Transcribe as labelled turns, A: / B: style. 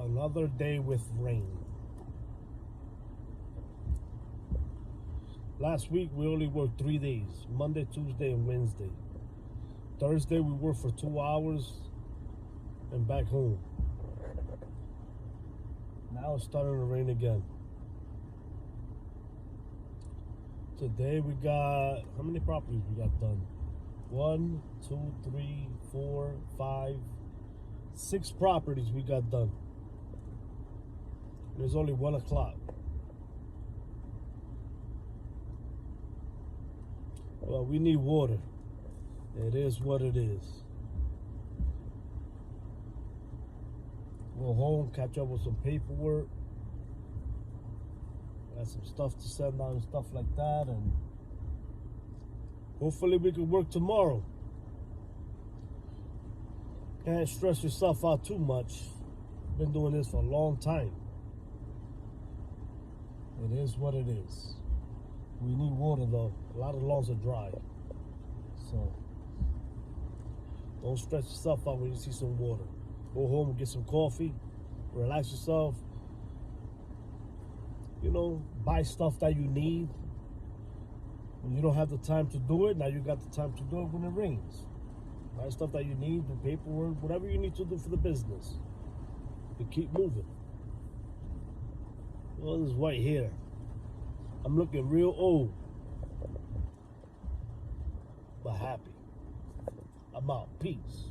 A: Another day with rain. Last week we only worked 3 days, Monday, Tuesday, and Wednesday. Thursday we worked for 2 hours and back home. Now it's starting to rain again. Today we got, how many properties we got done? 1, 2, 3, 4, 5, 6 properties we got done. It's only 1 o'clock. Well, we need water. It is what it is. Go home, catch up with some paperwork. Got some stuff to send out and stuff like that, and hopefully we can work tomorrow. Can't stress yourself out too much. Been doing this for a long time. It is what it is. We need water though. A lot of lawns are dry. So don't stress yourself out when you see some water. Go home and get some coffee. Relax yourself. You know, buy stuff that you need. When you don't have the time to do it, now you got the time to do it when it rains. Buy stuff that you need, do paperwork, whatever you need to do for the business. To keep moving. Well, this white hair. I'm looking real old. But happy. I'm out. Peace.